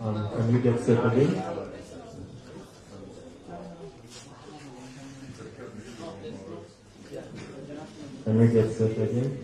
Can we get set again? Can we get set again?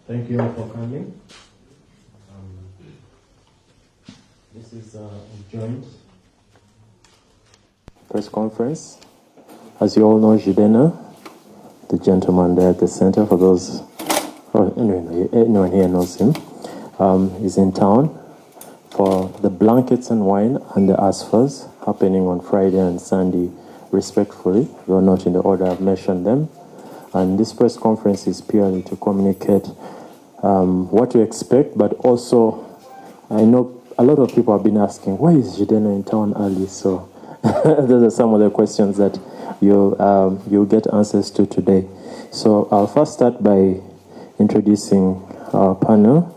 Thank you all for coming. This is a joint press conference. As you all know, Jidenna, the gentleman there at the center, for those, anyone here knows him, is in town for the blankets and wine and the ASFAs happening on Friday and Sunday, respectfully, though not in the order I've mentioned them. And this press conference is purely to communicate what to expect, but also, I know a lot of people have been asking, why is Jidenna in town early? So those are some of the questions that you'll get answers to today. So I'll first start by introducing our panel.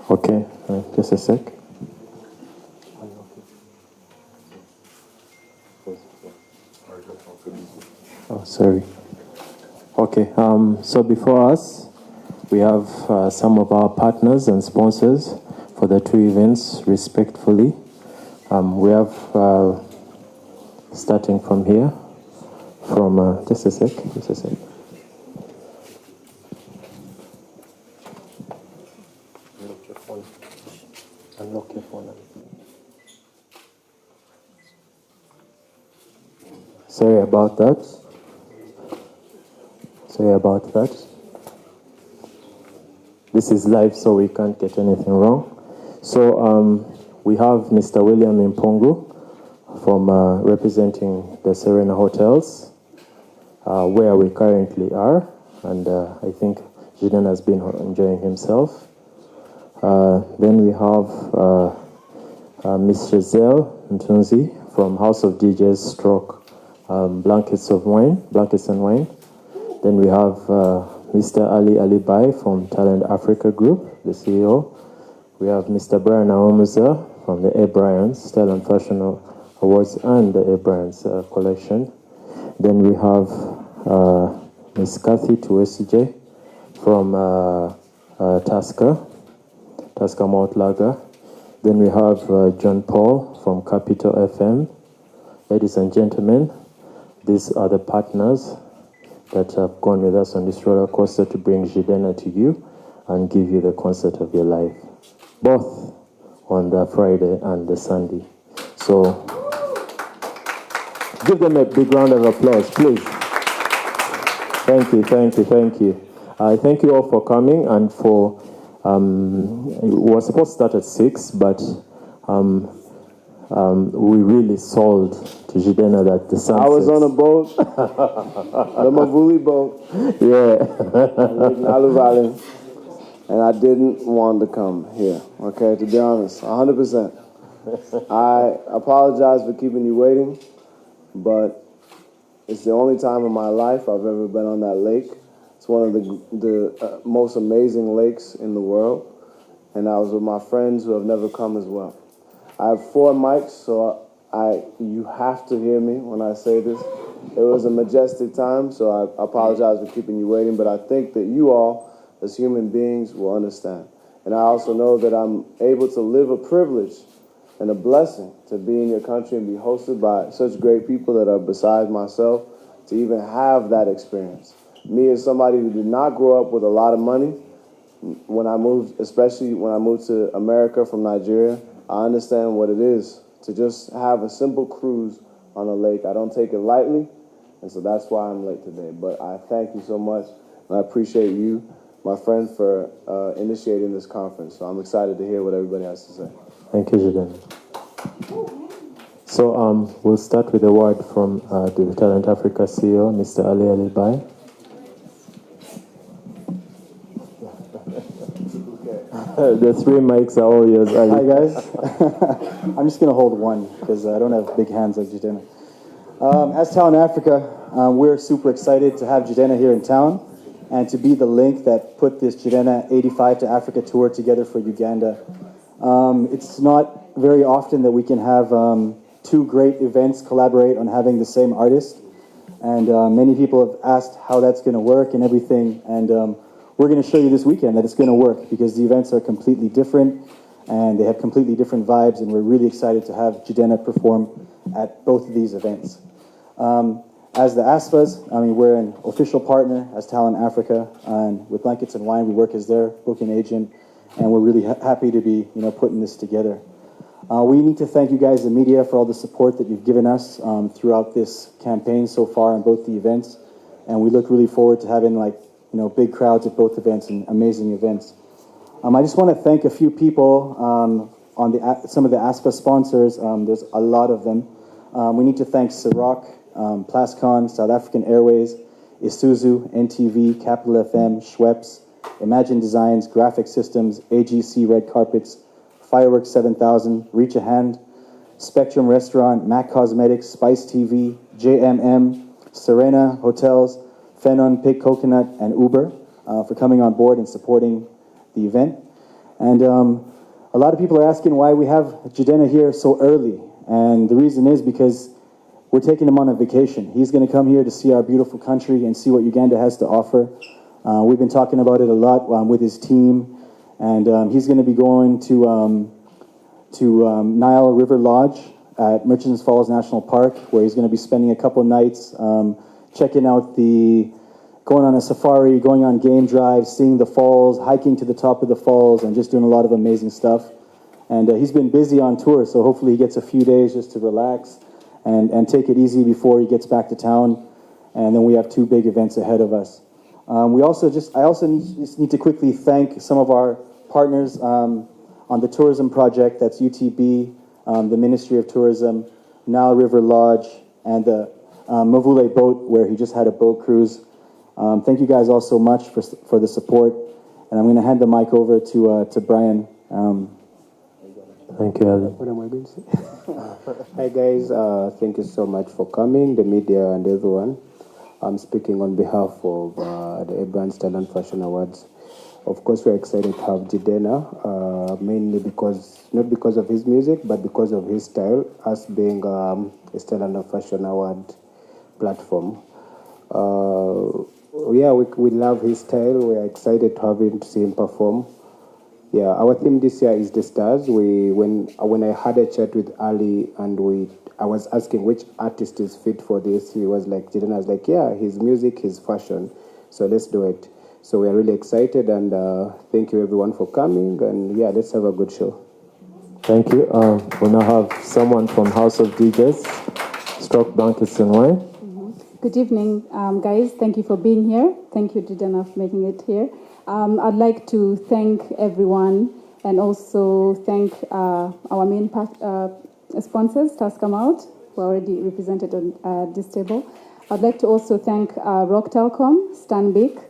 Okay, just a sec. Oh, sorry. Okay, so before us, we have some of our partners and sponsors for the two events, respectfully. We have, starting from here, from, just a sec. Unlock your phone. Sorry about that. This is live, so we can't get anything wrong. So we have Mr. William Impungu from representing the Serena Hotels, where we currently are, and I think Jidenna has been enjoying himself. Then we have Ms. Giselle Ntunzi from House of DJs stroke Blankets and Wine. Then we have Mr. Ali Alibai from Talent Africa Group, the CEO. We have Mr. Brian Aomuza from the Abryanz Style Fashion Awards and the Abryanz collection. Then we have Ms. Kathy Tuesije from Tusker Malt Lager. Then we have John Paul from Capital FM. Ladies and gentlemen, these are the partners that have gone with us on this roller coaster to bring Jidenna to you and give you the concert of your life, both on the Friday and the Sunday. So give them a big round of applause, please. Thank you. Thank you all for coming and for, we were supposed to start at 6, but we really sold to Jidenna that the sun I was on a boat, the Mavuli boat, in Alu Valley, and I didn't want to come here, okay, to be honest, 100%. I apologize for keeping you waiting, but it's the only time in my life I've ever been on that lake. It's one of the most amazing lakes in the world, and I was with my friends who have never come as well. I have 4 mics, so you have to hear me when I say this. It was a majestic time, so I apologize for keeping you waiting, but I think that you all, as human beings, will understand. And I also know that I'm able to live a privilege and a blessing to be in your country and be hosted by such great people that are besides myself, to even have that experience. Me, as somebody who did not grow up with a lot of money, when I moved, especially when I moved to America from Nigeria, I understand what it is to just have a simple cruise on a lake. I don't take it lightly, and so that's why I'm late today. But I thank you so much, and I appreciate you, my friend, for initiating this conference. So I'm excited to hear what everybody has to say. Thank you, Jidenna. So we'll start with a word from the Talent Africa CEO, Mr. Ali Ali Bai. The 3 mics are all yours, Ali. Hi, guys. I'm just going to hold one because I don't have big hands like Jidenna. As Talent Africa, we're super excited to have Jidenna here in town and to be the link that put this Jidenna 85 to Africa tour together for Uganda. It's not very often that we can have 2 great events collaborate on having the same artist. And many people have asked how that's going to work and everything. And we're going to show you this weekend that it's going to work because the events are completely different and they have completely different vibes. And we're really excited to have Jidenna perform at both of these events. As the ASFAs, we're an official partner as Talent Africa. And with Blankets and Wine, we work as their booking agent. And we're really happy to be, putting this together. We need to thank you guys, the media, for all the support that you've given us throughout this campaign so far on both the events. And we look really forward to having big crowds at both events and amazing events. I just want to thank a few people on some of the ASFA sponsors. There's a lot of them. We need to thank Ciroc, Plascon, South African Airways, Isuzu, NTV, Capital FM, Schweppes, Imagine Designs, Graphic Systems, AGC Red Carpets, Fireworks 7000, Reach a Hand, Spectrum Restaurant, Mac Cosmetics, Spice TV, JMM, Serena Hotels, Fenon, Pig Coconut, and Uber for coming on board and supporting the event. And a lot of people are asking why we have Jidenna here so early. And the reason is because we're taking him on a vacation. He's going to come here to see our beautiful country and see what Uganda has to offer. We've been talking about it a lot with his team, and he's going to be going to Nile River Lodge at Merchants Falls National Park, where he's going to be spending a couple nights checking out going on a safari, going on game drives, seeing the falls, hiking to the top of the falls, and just doing a lot of amazing stuff. And he's been busy on tour, so hopefully he gets a few days just to relax and take it easy before he gets back to town. And then we have 2 big events ahead of us. I also need to quickly thank some of our partners on the tourism project. That's UTB, the Ministry of Tourism, Nile River Lodge, and the Mavule boat, where he just had a boat cruise. Thank you guys all so much for the support. And I'm going to hand the mic over to Brian. Thank you, Ali. What am I going to say? Hi guys, thank you so much for coming, the media and everyone. I'm speaking on behalf of the Abryanz Style Fashion Awards. Of course, we're excited to have Jidenna, mainly not because of his music, but because of his style, us being a Style Fashion Award platform. We love his style. We're excited to see him perform. Yeah, our theme this year is the stars. When I had a chat with Ali and I was asking which artist is fit for this, he was like, Jidenna was like, yeah, his music, his fashion, so let's do it. So we are really excited, and thank you everyone for coming, and yeah, let's have a good show. Thank you. We now have someone from House of DJs, Stroke Blankets and Wine. Good evening, guys. Thank you for being here. Thank you, Jidenna, for making it here. I'd like to thank everyone and also thank our main sponsors, Tusker Malt, who are already represented on this table. I'd like to also thank Rock Telecom, Stanbic,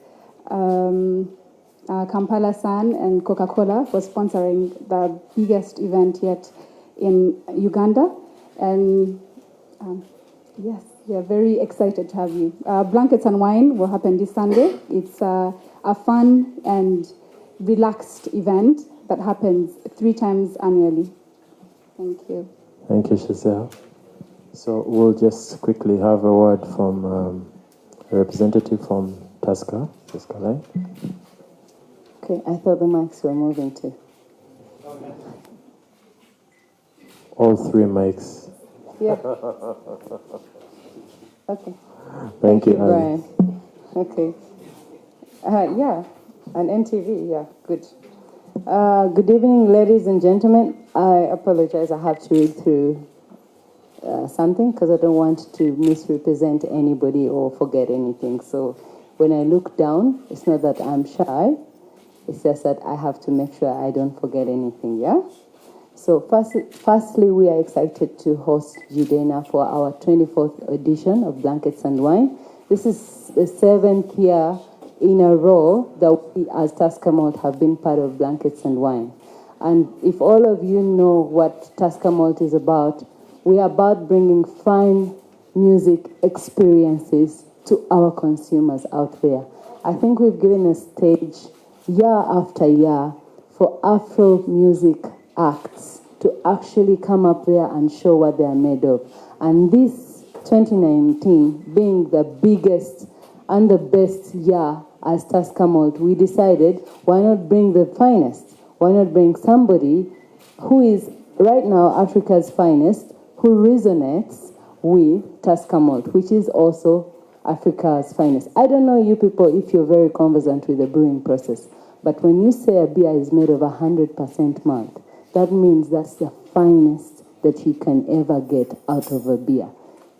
Kampala Sun, and Coca-Cola for sponsoring the biggest event yet in Uganda. And yes, we are very excited to have you. Blankets and Wine will happen this Sunday. It's a fun and relaxed event that happens 3 times annually. Thank you. Thank you, Shazelle. So we'll just quickly have a word from a representative from Tusker Line. Okay, I thought the mics were moving too. All 3 mics. Yeah. Okay. Thank you, Brian. Okay. Yeah, and NTV, yeah, good. Good evening, ladies and gentlemen. I apologize, I have to read through something because I don't want to misrepresent anybody or forget anything. So when I look down, it's not that I'm shy, it's just that I have to make sure I don't forget anything, yeah? So firstly, we are excited to host Jidenna for our 24th edition of Blankets and Wine. This is the 7th year in a row that we as Tusker Malt have been part of Blankets and Wine. And if all of you know what Tusker Malt is about, we are about bringing fine music experiences to our consumers out there. I think we've given a stage year after year for Afro music acts to actually come up there and show what they are made of. And this 2019 being the biggest and the best year as Tusker Malt, we decided why not bring the finest? Why not bring somebody who is right now Africa's finest, who resonates with Tusker Malt, which is also Africa's finest. I don't know you people if you're very conversant with the brewing process, but when you say a beer is made of 100% malt, that means that's the finest that you can ever get out of a beer.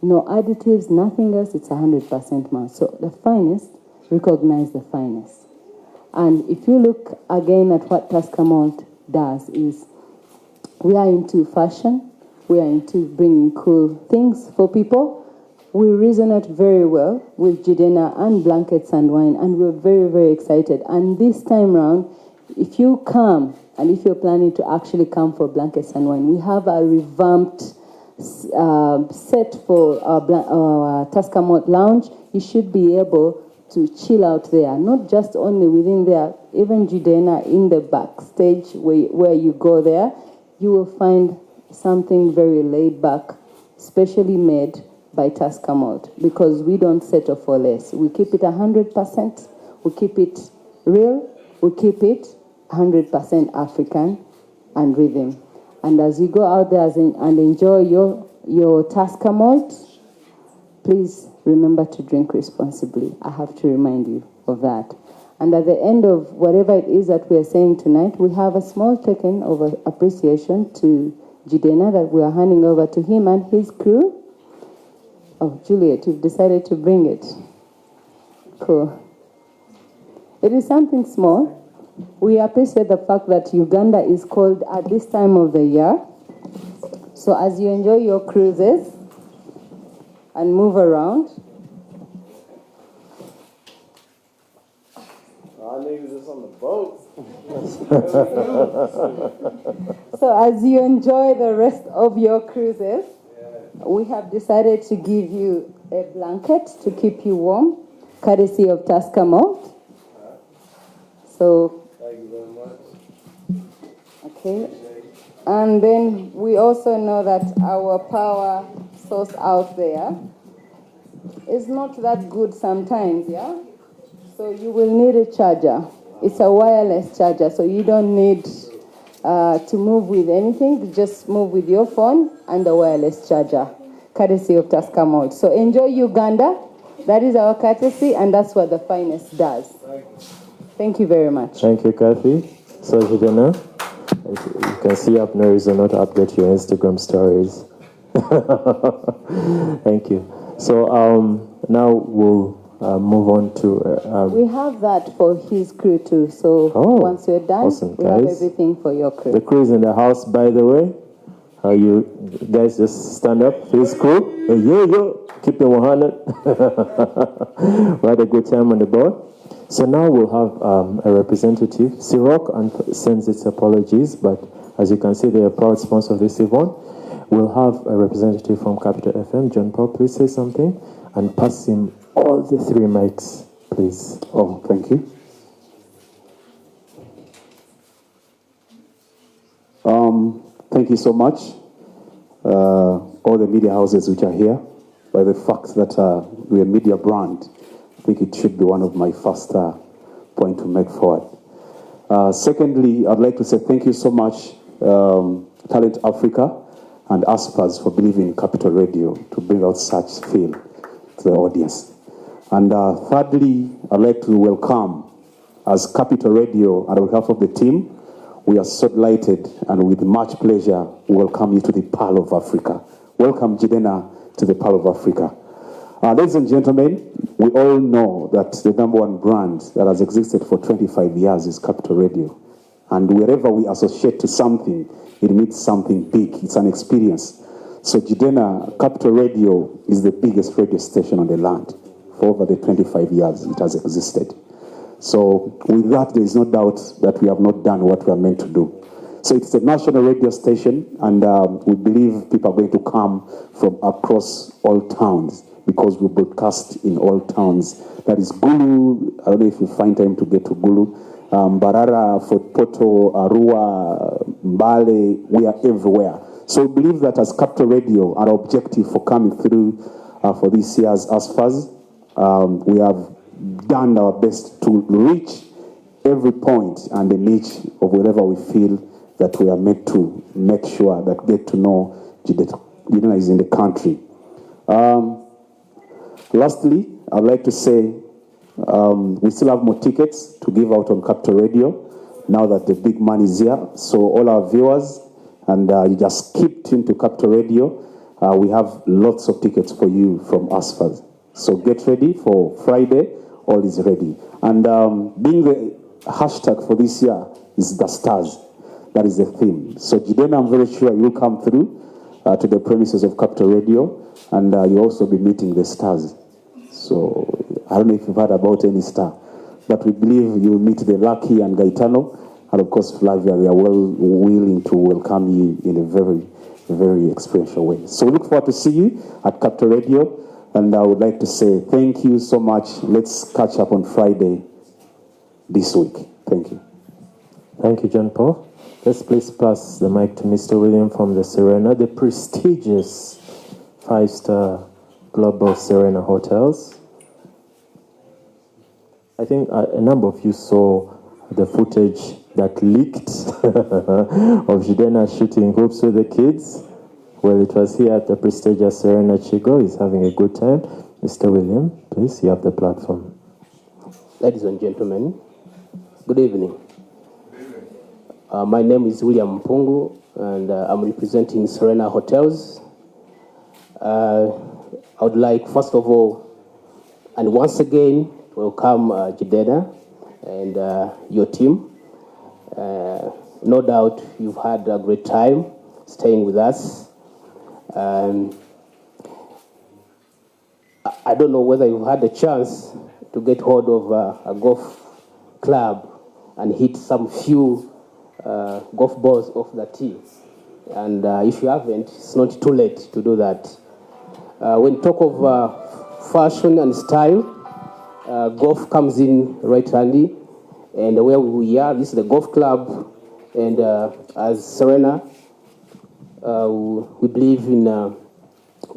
No additives, nothing else, it's 100% malt. So the finest recognize the finest. And if you look again at what Tusker Malt does is we are into fashion, we are into bringing cool things for people. We resonate very well with Jidenna and Blankets and Wine, and we're very, very excited. And this time round, if you come, and if you're planning to actually come for Blankets and Wine, we have a revamped set for our Tusker Malt Lounge. You should be able to chill out there, not just only within there, even Jidenna in the backstage where you go there, you will find something very laid back, specially made by Tusker Malt, because we don't settle for less. We keep it 100%, we keep it real, we keep it 100% African and rhythm. And as you go out there and enjoy your Tusker Malt, please remember to drink responsibly. I have to remind you of that. And at the end of whatever it is that we are saying tonight, we have a small token of appreciation to Jidenna that we are handing over to him and his crew. Oh, Juliet, you've decided to bring it. Cool. It is something small. We appreciate the fact that Uganda is cold at this time of the year. So as you enjoy your cruises and move around, I niggas just on the boat. so as you enjoy the rest of your cruises, we have decided to give you a blanket to keep you warm, courtesy of Tusker Malt. So, Thank you very much. okay. And then we also know that our power source out there is not that good sometimes, yeah? So you will need a charger. It's a wireless charger, so you don't need to move with anything. Just move with your phone and the wireless charger, courtesy of Tusker Malt. So enjoy Uganda. That is our courtesy, and that's what the finest does. Thank you very much. Thank you, Kathy. So, Jidenna, you can see up there is not update your Instagram stories. Thank you. So now we'll move on to... we have that for his crew too. So once you're done, awesome, we have everything for your crew. The crew is in the house, by the way. You guys just stand up for his crew. Yo, keep it 100. We had a good time on the board. So now we'll have a representative. Ciroc sends its apologies, but as you can see, they are a proud sponsor of this event. We'll have a representative from Capital FM. John Paul, please say something and pass him all the 3 mics, please. Oh, thank you. Thank you so much, all the media houses which are here. By the fact that we're a media brand, I think it should be one of my first point to make forward. Secondly, I'd like to say thank you so much, Talent Africa and ASFAs, for believing in Capital Radio to bring out such feel to the audience. And thirdly, I'd like to welcome, as Capital Radio, on behalf of the team, we are so delighted and with much pleasure welcome you to the Pearl of Africa. Welcome, Jidenna, to the Pearl of Africa. Ladies and gentlemen, we all know that the #1 brand that has existed for 25 years is Capital Radio. And wherever we associate to something, it means something big. It's an experience. So Jidenna, Capital Radio is the biggest radio station on the land. For over the 25 years it has existed. So with that, there is no doubt that we have not done what we are meant to do. So it's a national radio station, and we believe people are going to come from across all towns because we broadcast in all towns. That is Gulu. I don't know if you find time to get to Gulu. Mbarara, Fort Poto, Arua, Mbale, we are everywhere. So we believe that as Capital Radio, our objective for coming through for this year's ASFAs, we have done our best to reach every point and the niche of wherever we feel that we are meant to make sure that get to know Jidenna is in the country. Lastly, I'd like to say we still have more tickets to give out on Capital Radio now that the big money is here. So all our viewers, and you just keep tuned to Capital Radio. We have lots of tickets for you from ASFAs. So get ready for Friday. All is ready. And being the hashtag for this year is the stars. That is the theme. So Jidenna, I'm very sure you'll come through to the premises of Capital Radio, and you'll also be meeting the stars. So I don't know if you've heard about any star, but we believe you'll meet the Lucky and Gaetano, and of course Flavia. They are willing to welcome you in a very, very experiential way. So we look forward to see you at Capital Radio. And I would like to say thank you so much. Let's catch up on Friday this week. Thank you. Thank you, John Paul. Let's please pass the mic to Mr. William from the Serena, the prestigious 5-star global Serena Hotels. I think a number of you saw the footage that leaked of Jidenna shooting hoops with the kids. Well, it was here at the prestigious Serena Kigo. He's having a good time. Mr. William, please, you have the platform. Ladies and gentlemen, good evening. My name is William Mpungu, and I'm representing Serena Hotels. I would like, first of all, and once again, to welcome Jidenna and your team. No doubt you've had a great time staying with us. I don't know whether you've had a chance to get hold of a golf club and hit some few golf balls off the tee. And if you haven't, it's not too late to do that. When you talk of fashion and style, golf comes in right handy. And where we are, this is the golf club. And as Serena, we believe in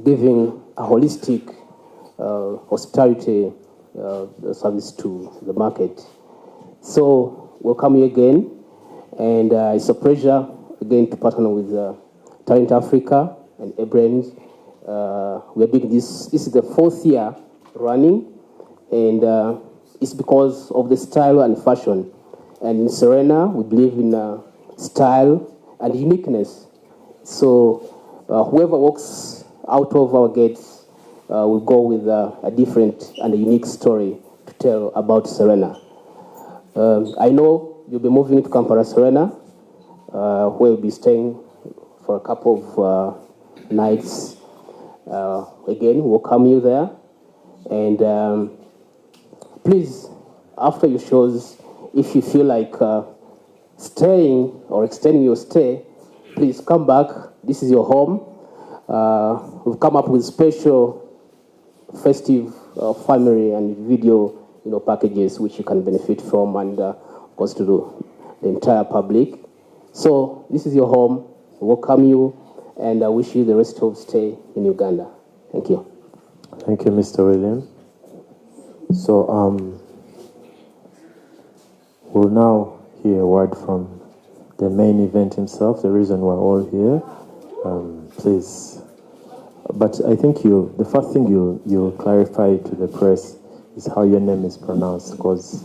giving a holistic hospitality service to the market. So welcome you again, and it's a pleasure again to partner with Talent Africa and Abryanz. We're doing this. This is the 4th year running, and it's because of the style and fashion. And in Serena, we believe in style and uniqueness. So whoever walks out of our gates will go with a different and a unique story to tell about Serena. I know you'll be moving to Kampala Serena, where you'll be staying for a couple of nights. Again, welcome you there. And please, after your shows, if you feel like staying or extending your stay, please come back. This is your home. We've come up with special festive family and video packages which you can benefit from, and of course to the entire public. So this is your home. We welcome you, and I wish you the rest of stay in Uganda. Thank you. Thank you, Mr. William. So we'll now hear a word from the main event himself, the reason we're all here. Please. But I think the first thing you clarify to the press is how your name is pronounced, because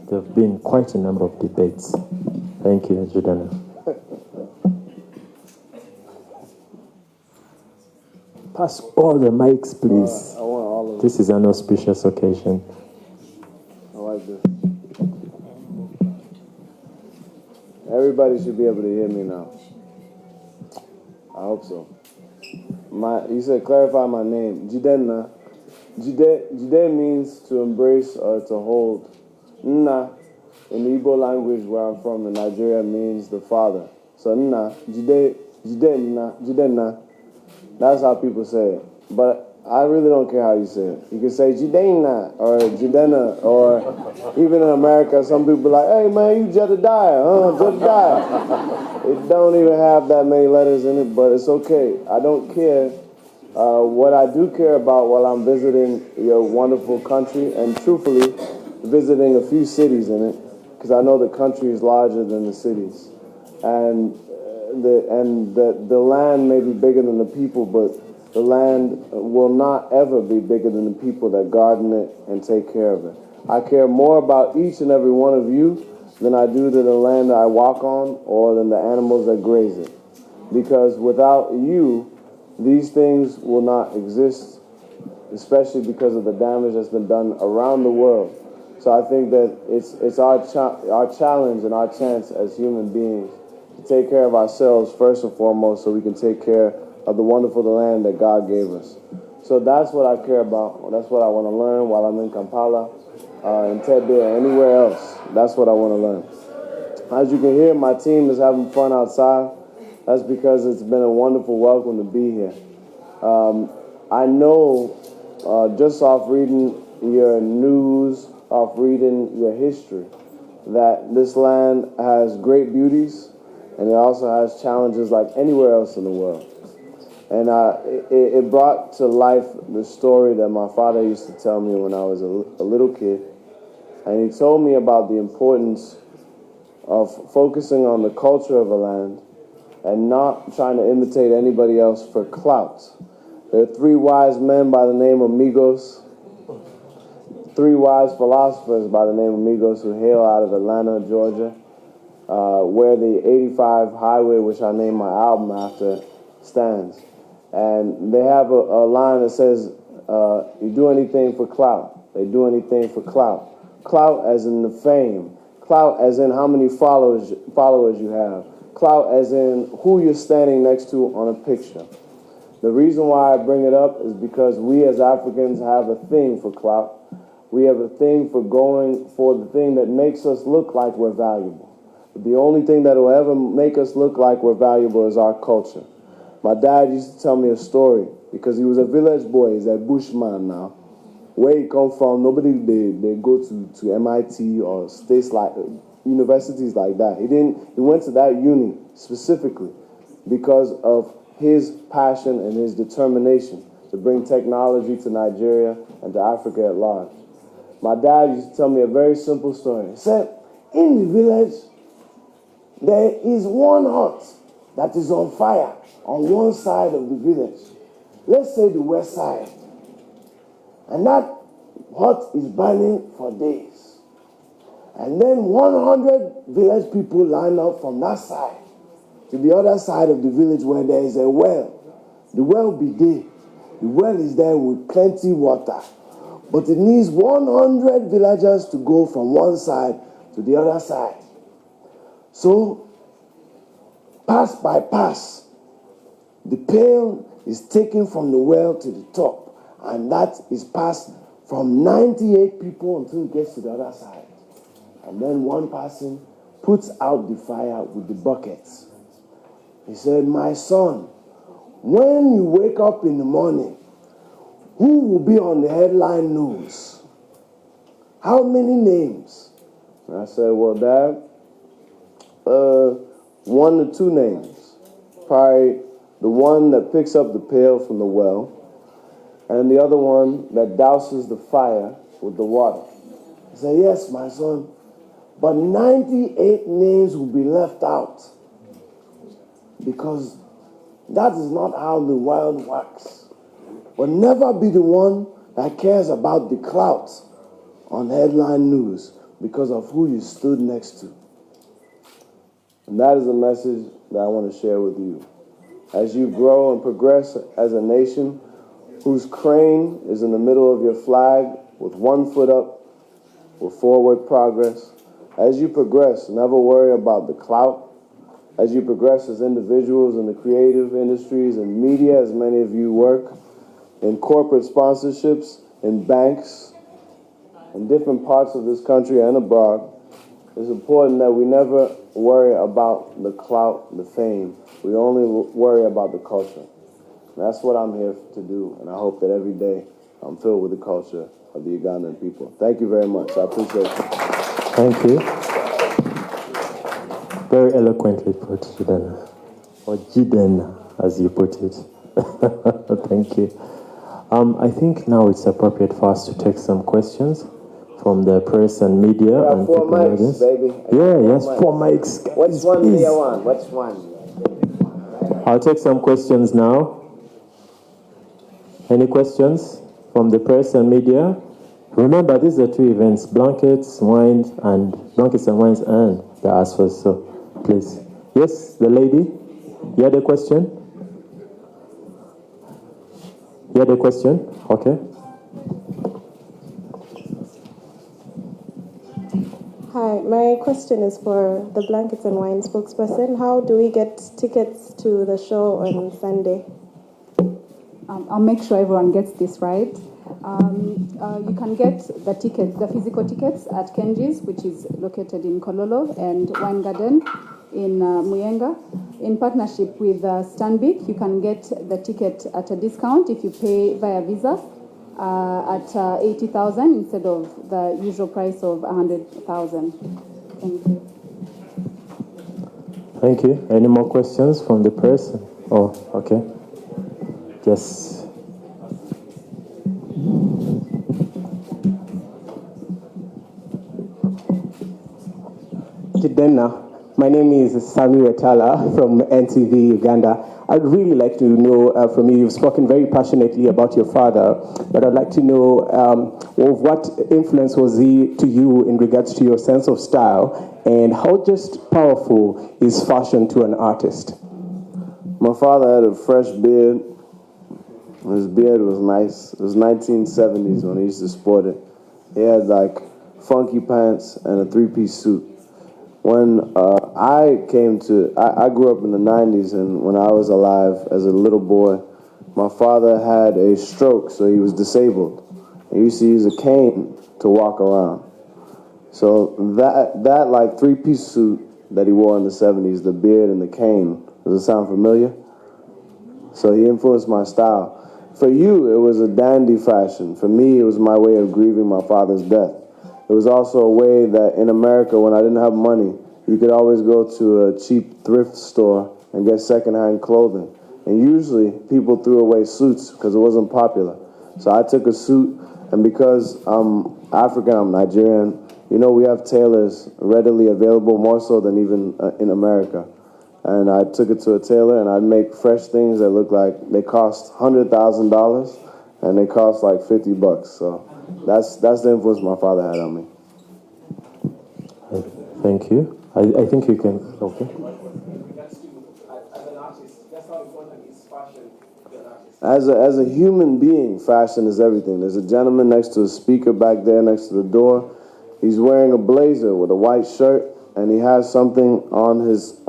there have been quite a number of debates. Thank you, Jidenna. Pass all the mics, please. I want all of them. This is an auspicious occasion. I like this. Everybody should be able to hear me now. I hope so. You said clarify my name. Jidenna. Jide means to embrace or to hold. Nna, in the Igbo language where I'm from in Nigeria, means the father. So Nna, Jidenna. That's how people say it. But I really don't care how you say it. You can say Jidenna or Jidenna, or even in America, some people are like, hey man, you Jedediah, Jedediah. It don't even have that many letters in it, but it's okay. I don't care. What I do care about while I'm visiting your wonderful country, and truthfully, visiting a few cities in it, because I know the country is larger than the cities. And the land may be bigger than the people, but the land will not ever be bigger than the people that garden it and take care of it. I care more about each and every one of you than I do to the land that I walk on or than the animals that graze it. Because without you, these things will not exist, especially because of the damage that's been done around the world. So I think that it's our challenge and our chance as human beings to take care of ourselves first and foremost, so we can take care of the wonderful land that God gave us. So that's what I care about. That's what I want to learn while I'm in Kampala, in Tebe, or anywhere else. That's what I want to learn. As you can hear, my team is having fun outside. That's because it's been a wonderful welcome to be here. I know, just off reading your news, off reading your history, that this land has great beauties, and it also has challenges like anywhere else in the world. And it brought to life the story that my father used to tell me when I was a little kid. And he told me about the importance of focusing on the culture of a land and not trying to imitate anybody else for clout. There are 3 wise men by the name of Migos, 3 wise philosophers by the name of Migos who hail out of Atlanta, Georgia, where the 85 highway, which I named my album after, stands. And they have a line that says, you do anything for clout. They do anything for clout. Clout as in the fame. Clout as in how many followers you have. Clout as in who you're standing next to on a picture. The reason why I bring it up is because we as Africans have a thing for clout. We have a thing for going for the thing that makes us look like we're valuable. But the only thing that will ever make us look like we're valuable is our culture. My dad used to tell me a story because he was a village boy. He's a bushman now. Where he come from, nobody they go to MIT or states like universities like that. He went to that uni specifically because of his passion and his determination to bring technology to Nigeria and to Africa at large. My dad used to tell me a very simple story. He said, In the village, there is one hut that is on fire on one side of the village. Let's say the west side. And that hut is burning for days. And then 100 village people line up from that side to the other side of the village where there is a well. The well be there. The well is there with plenty water. But it needs 100 villagers to go from one side to the other side. So, pass by pass, the pail is taken from the well to the top, and that is passed from 98 people until it gets to the other side. And then one person puts out the fire with the buckets. He said, my son, when you wake up in the morning, who will be on the headline news? How many names? And I said, well, Dad, 1 to 2 names. Probably the one that picks up the pail from the well, and the other one that douses the fire with the water. I said, yes, my son, but 98 names will be left out because that is not how the world works. But never be the one that cares about the clout on headline news because of who you stood next to. And that is a message that I want to share with you. As you grow and progress as a nation whose crane is in the middle of your flag with 1 foot up, with forward progress, as you progress, never worry about the clout. As you progress as individuals in the creative industries and media, as many of you work, in corporate sponsorships, in banks, in different parts of this country and abroad, it's important that we never worry about the clout, the fame. We only worry about the culture. And that's what I'm here to do, and I hope that every day I'm filled with the culture of the Ugandan people. Thank you very much. I appreciate it. Thank you. Very eloquently put, Jidenna. Or Jidenna, as you put it. Thank you. I think now it's appropriate for us to take some questions from the press and media. And 4 mics, baby. Yes, 4 mics. Which one do you want? Which one? I'll take some questions now. Any questions from the press and media? Remember, these are 2 events: blankets and wines, and the ASFAs. So, please. Yes, the lady. You had a question? You had a question? Okay. Hi, my question is for the Blankets and Wine spokesperson. How do we get tickets to the show on Sunday? I'll make sure everyone gets this right. You can get the tickets, the physical tickets at Kenji's, which is located in Kololo, and Wine Garden in Muyenga. In partnership with Stanbic, you can get the ticket at a discount if you pay via Visa at 80,000 instead of the usual price of 100,000. Thank you. Thank you. Any more questions from the press? Oh, okay. Yes. Jidenna, my name is Sami Wetala from NTV Uganda. I'd really like to know from you, you've spoken very passionately about your father, but I'd like to know of what influence was he to you in regards to your sense of style, and how just powerful is fashion to an artist? My father had a fresh beard. His beard was nice. It was 1970s when he used to sport it. He had like funky pants and a 3-piece suit. When I grew up in the 90s, and when I was alive as a little boy, my father had a stroke, so he was disabled. He used to use a cane to walk around. So that like 3-piece suit that he wore in the 70s, the beard and the cane, does it sound familiar? So he influenced my style. For you, it was a dandy fashion. For me, it was my way of grieving my father's death. It was also a way that in America, when I didn't have money, you could always go to a cheap thrift store and get secondhand clothing. And usually, people threw away suits because it wasn't popular. So I took a suit, and because I'm African, I'm Nigerian, you know, we have tailors readily available, more so than even in America. And I took it to a tailor, and I'd make fresh things that look like they cost $100,000, and they cost like $50. So that's the influence my father had on me. Thank you. I think you can. Okay. As a human being, fashion is everything. There's a gentleman next to a speaker back there next to the door. He's wearing a blazer with a white shirt, and he has something on his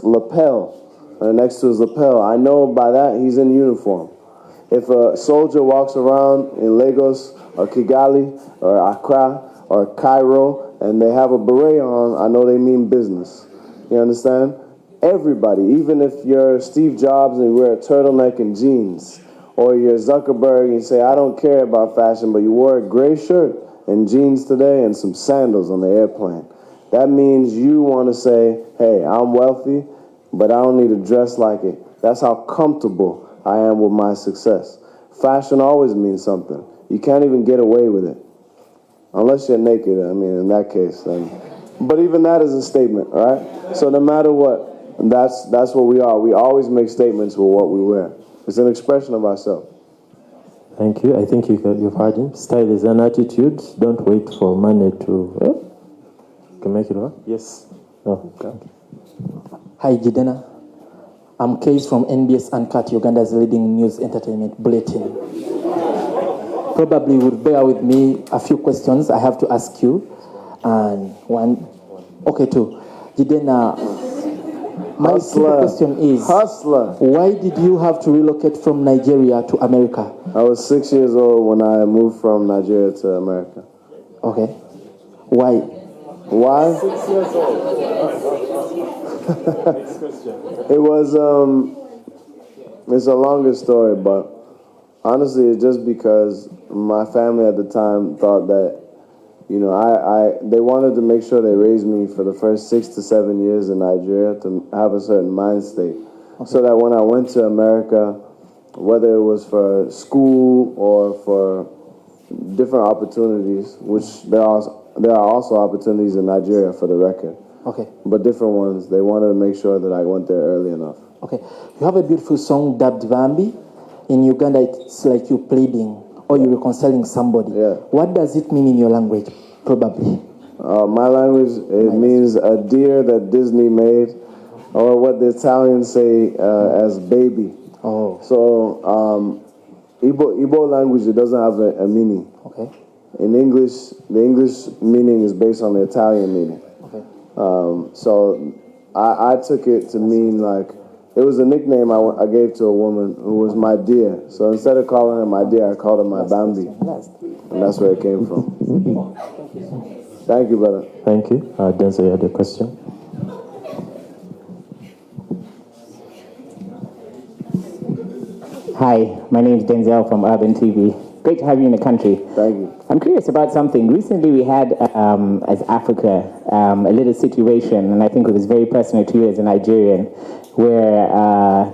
lapel, next to his lapel. I know by that he's in uniform. If a soldier walks around in Lagos or Kigali or Accra or Cairo and they have a beret on, I know they mean business. You understand? Everybody, even if you're Steve Jobs and you wear a turtleneck and jeans, or you're Zuckerberg and you say, I don't care about fashion, but you wore a gray shirt and jeans today and some sandals on the airplane. That means you want to say, hey, I'm wealthy, but I don't need to dress like it. That's how comfortable I am with my success. Fashion always means something. You can't even get away with it. Unless you're naked, I mean, in that case. But even that is a statement, right? So no matter what, that's what we are. We always make statements with what we wear. It's an expression of ourselves. Thank you. I think you've heard him. Style is an attitude. Don't wait for money to... You can make it work? Yes. No. Okay. Hi, Jidenna. I'm Case from NBS Uncut, Uganda's leading news entertainment bulletin. Probably would bear with me a few questions I have to ask you. And two. Jidenna, my simple question is, why did you have to relocate from Nigeria to America? I was 6 years old when I moved from Nigeria to America. Okay. Why? Why? 6 years old. It was, it's a longer story, but honestly, it's just because my family at the time thought that, you know, they wanted to make sure they raised me for the first 6 to 7 years in Nigeria to have a certain mind state. Okay. So that when I went to America, whether it was for school or for different opportunities, which there are also opportunities in Nigeria for the record. Okay. But different ones, they wanted to make sure that I went there early enough. Okay. You have a beautiful song dubbed Vambi. In Uganda, it's like you pleading or you're reconciling somebody. Yeah. What does it mean in your language, probably? My language, it means a deer that Disney made, or what the Italians say as baby. Oh. So, Igbo language, it doesn't have a meaning. Okay. In English, the English meaning is based on the Italian meaning. Okay. So, I took it to mean like, it was a nickname I gave to a woman who was my dear. So instead of calling her my dear, I called her my Bambi. And that's where it came from. Thank you, brother. Thank you. Denzel, you had a question? Hi, my name is Denzel from Urban TV. Great to have you in the country. Thank you. I'm curious about something. Recently we had, as Africa, a little situation, and I think it was very personal to you as a Nigerian, where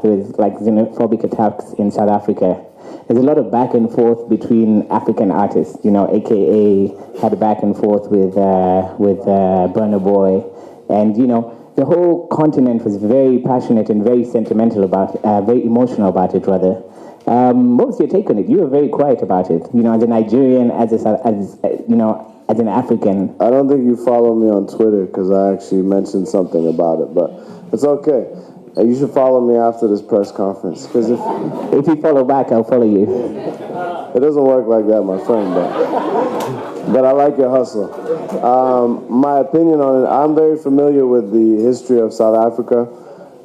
there was like xenophobic attacks in South Africa. There's a lot of back and forth between African artists, you know, AKA had a back and forth with Burna Boy, and you know, the whole continent was very passionate and very sentimental about it, very emotional about it rather. What was your take on it? You were very quiet about it, you know, as a Nigerian, as an African. I don't think you follow me on Twitter because I actually mentioned something about it, but it's okay. You should follow me after this press conference, because if you follow back, I'll follow you. It doesn't work like that, my friend, but I like your hustle. My opinion on it, I'm very familiar with the history of South Africa.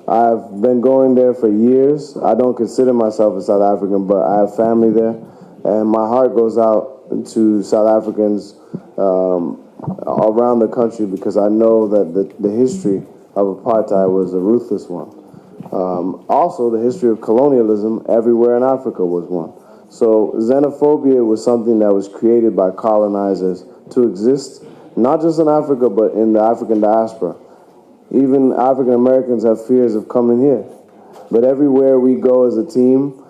I've been going there for years. I don't consider myself a South African, but I have family there, and my heart goes out to South Africans around the country because I know that the history of apartheid was a ruthless one. Also, the history of colonialism everywhere in Africa was one. So xenophobia was something that was created by colonizers to exist, not just in Africa, but in the African diaspora. Even African Americans have fears of coming here. But everywhere we go as a team,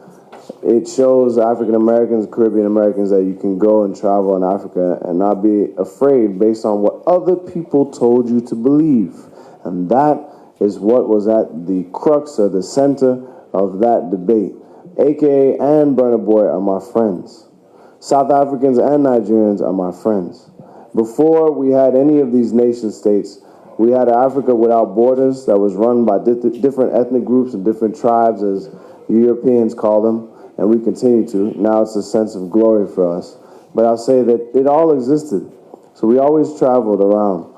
it shows African Americans, Caribbean Americans that you can go and travel in Africa and not be afraid based on what other people told you to believe. And that is what was at the crux or the center of that debate. AKA and Burna Boy are my friends. South Africans and Nigerians are my friends. Before we had any of these nation states, we had Africa without borders that was run by different ethnic groups and different tribes, as Europeans call them, and we continue to. Now it's a sense of glory for us. But I'll say that it all existed. So we always traveled around.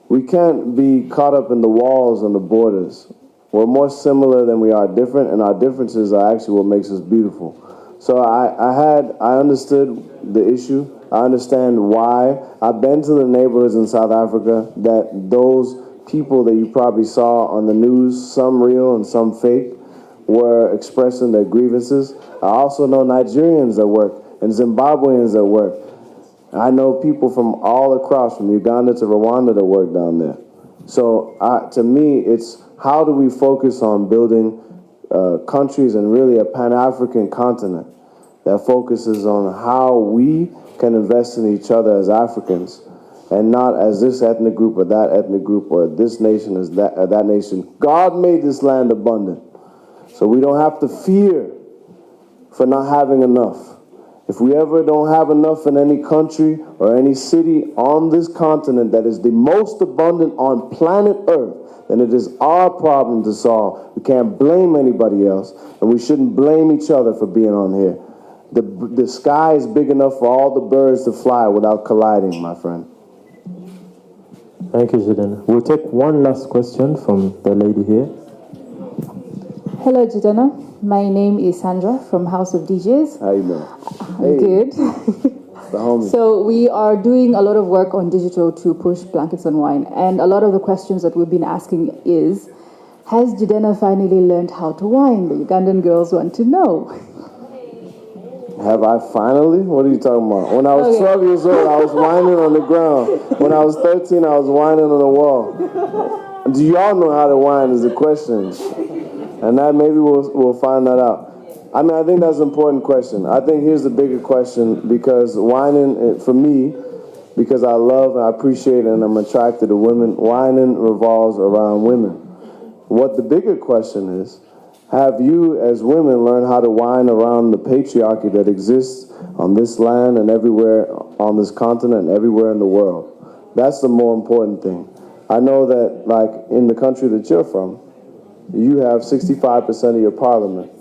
We can't be caught up in the walls and the borders. We're more similar than we are different, and our differences are actually what makes us beautiful. So I understood the issue. I understand why. I've been to the neighborhoods in South Africa that those people that you probably saw on the news, some real and some fake, were expressing their grievances. I also know Nigerians that work and Zimbabweans that work. I know people from all across, from Uganda to Rwanda, that work down there. So to me, it's how do we focus on building countries and really a Pan-African continent that focuses on how we can invest in each other as Africans and not as this ethnic group or that ethnic group or this nation as that nation. God made this land abundant, so we don't have to fear for not having enough. If we ever don't have enough in any country or any city on this continent that is the most abundant on planet Earth, then it is our problem to solve. We can't blame anybody else, and we shouldn't blame each other for being on here. The sky is big enough for all the birds to fly without colliding, my friend. Thank you, Jidenna. We'll take one last question from the lady here. Hello, Jidenna. My name is Sandra from House of DJs. How you doing? Hey. Good. The homie. So we are doing a lot of work on digital to push blankets and wine. And a lot of the questions that we've been asking is, has Jidenna finally learned how to wine? The Ugandan girls want to know. Have I finally? What are you talking about? When I was 12 years old, I was whining on the ground. When I was 13, I was whining on the wall. Do y'all know how to whine is the question. And that maybe we'll find that out. I mean, I think that's an important question. I think here's the bigger question, because whining, for me, because I love and I appreciate and I'm attracted to women, whining revolves around women. What the bigger question is, have you as women learned how to whine around the patriarchy that exists on this land and everywhere on this continent and everywhere in the world? That's the more important thing. I know that, like, in the country that you're from, you have 65% of your parliament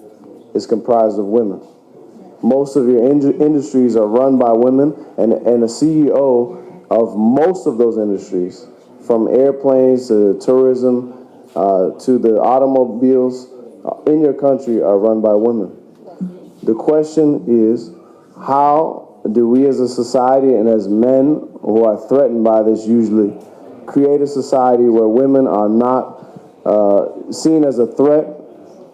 is comprised of women. Most of your industries are run by women, and a CEO of most of those industries, from airplanes to tourism to the automobiles in your country, are run by women. The question is, how do we as a society and as men who are threatened by this usually create a society where women are not seen as a threat,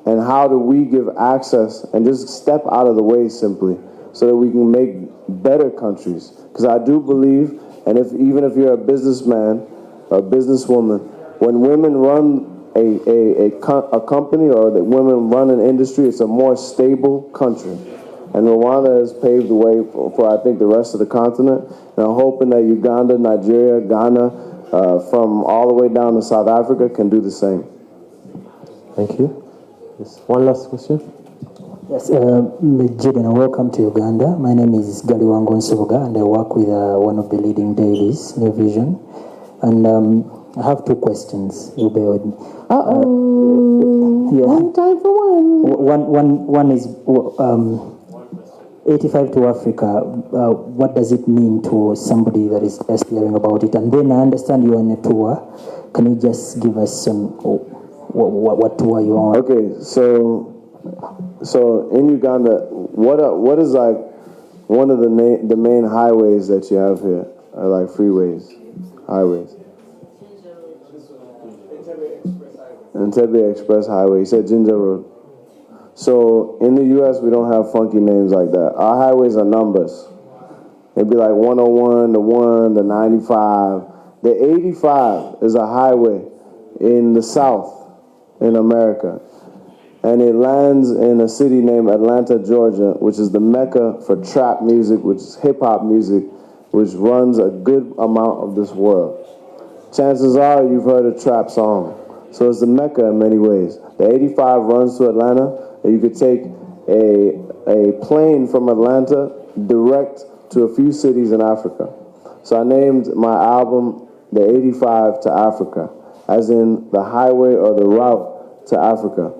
and how do we give access and just step out of the way simply so that we can make better countries? Because I do believe, and even if you're a businessman or a businesswoman, when women run a company or that women run an industry, it's a more stable country. And Rwanda has paved the way for I think, the rest of the continent. And I'm hoping that Uganda, Nigeria, Ghana, from all the way down to South Africa can do the same. Thank you. Yes. One last question. Yes, Jidenna, welcome to Uganda. My name is Galiwango Nsoga, and I work with one of the leading dailies, New Vision. And I have two questions. You bear with me. Yeah. One time for one. One is 85 to Africa. What does it mean to somebody that is just hearing about it? And then I understand you're on a tour. Can you just give us some what tour you're on? Okay, so in Uganda, what is like one of the main highways that you have here? Like freeways, highways. Entebbe Express Highway. You said Ginger Road. So in the U.S., we don't have funky names like that. Our highways are numbers. It'd be like 101, the 1, the 95. The 85 is a highway in the South in America. and it lands in a city named Atlanta, Georgia, which is the mecca for trap music, which is hip-hop music, which runs a good amount of this world. Chances are you've heard a trap song. So it's the mecca in many ways. The 85 runs to Atlanta, and you could take a plane from Atlanta direct to a few cities in Africa. So I named my album The 85 to Africa, as in the highway or the route to Africa.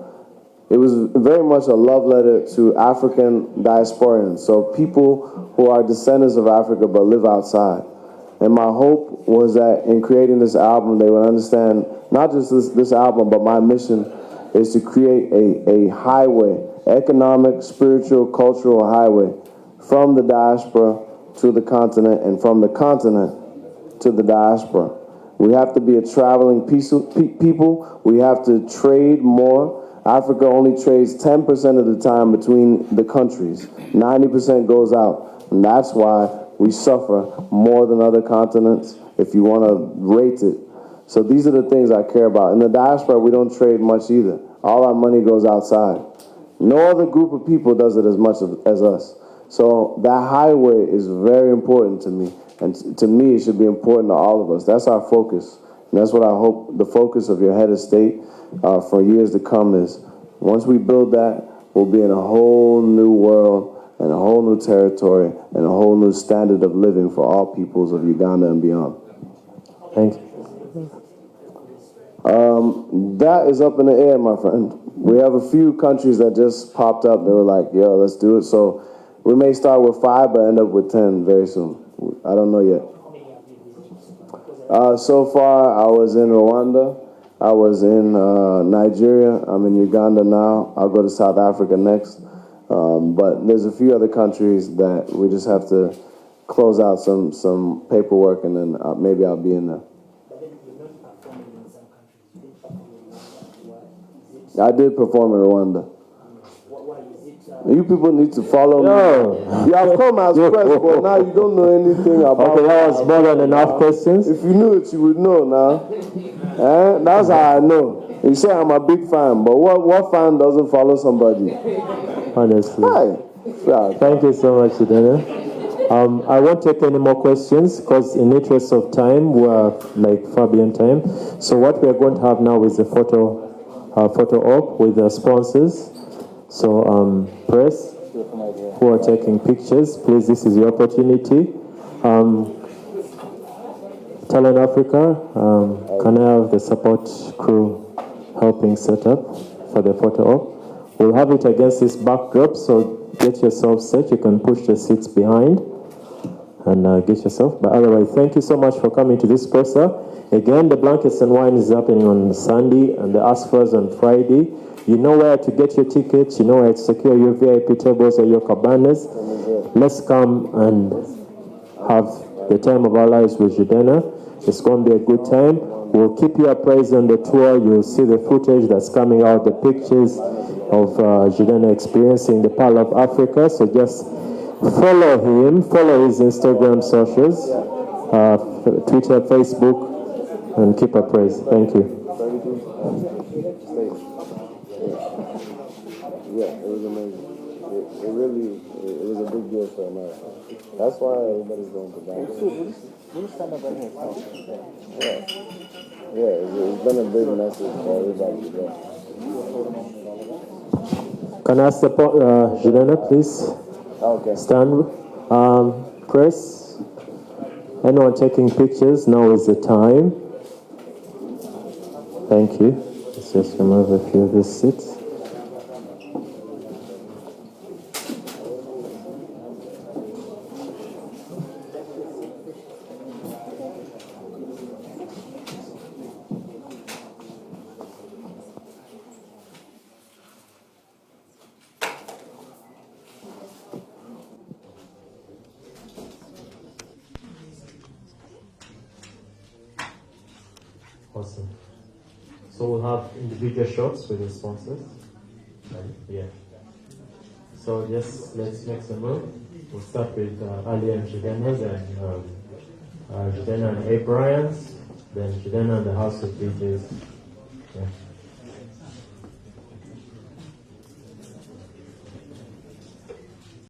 It was very much a love letter to African diasporians, so people who are descendants of Africa but live outside. And my hope was that in creating this album, they would understand not just this album, but my mission is to create a highway, economic, spiritual, cultural highway from the diaspora to the continent and from the continent to the diaspora. We have to be a traveling people. We have to trade more. Africa only trades 10% of the time between the countries. 90% goes out. And that's why we suffer more than other continents, if you want to rate it. So these are the things I care about. In the diaspora, we don't trade much either. All our money goes outside. No other group of people does it as much as us. So that highway is very important to me. And to me, it should be important to all of us. That's our focus. And that's what I hope the focus of your head of state for years to come is. Once we build that, we'll be in a whole new world and a whole new territory and a whole new standard of living for all peoples of Uganda and beyond. Thank you. That is up in the air, my friend. We have a few countries that just popped up. They were like, yo, let's do it. So we may start with 5, but end up with 10 very soon. I don't know yet. So far, I was in Rwanda. I was in Nigeria. I'm in Uganda now. I'll go to South Africa next. But there's a few other countries that we just have to close out some paperwork, and then maybe I'll be in there. I did perform in Rwanda. You people need to follow me. You have come as press, but now you don't know anything about Okay, that was more than enough questions. If you knew it, you would know now. That's how I know. You say I'm a big fan, but what fan doesn't follow somebody? Honestly. Hi. Thank you so much, Jidenna. I won't take any more questions because in interest of time, we're like far beyond time. So what we are going to have now is a photo op with the sponsors. So press who are taking pictures, please, this is your opportunity. Talent Africa, can I have the support crew helping set up for the photo op? We'll have it against this backdrop, so get yourself set. You can push the seats behind and get yourself. But otherwise, thank you so much for coming to this presser. Again, the Blankets and Wine is happening on Sunday and the ASFAs on Friday. You know where to get your tickets. You know where to secure your VIP tables or your cabanas. Let's come and have the time of our lives with Jidenna. It's going to be a good time. We'll keep you apprised on the tour. You'll see the footage that's coming out, the pictures of Jidenna experiencing the Pearl of Africa. So just follow him, follow his Instagram socials, Twitter, Facebook, and keep apprised. Thank you. Yeah, it was amazing. It was a big deal for America. That's why everybody's going to that. Yeah, it's been a big message for everybody to go. Can I ask the Jidenna, please? Okay. Stand. Press. Anyone taking pictures? Now is the time. Thank you. Let's just remove a few of these seats. Awesome. So we'll have individual shots with the sponsors. Yeah. So just let's make some move. We'll start with Ali and Jidenna, then Jidenna and Abryanz, then Jidenna and the House of DJs. Yeah.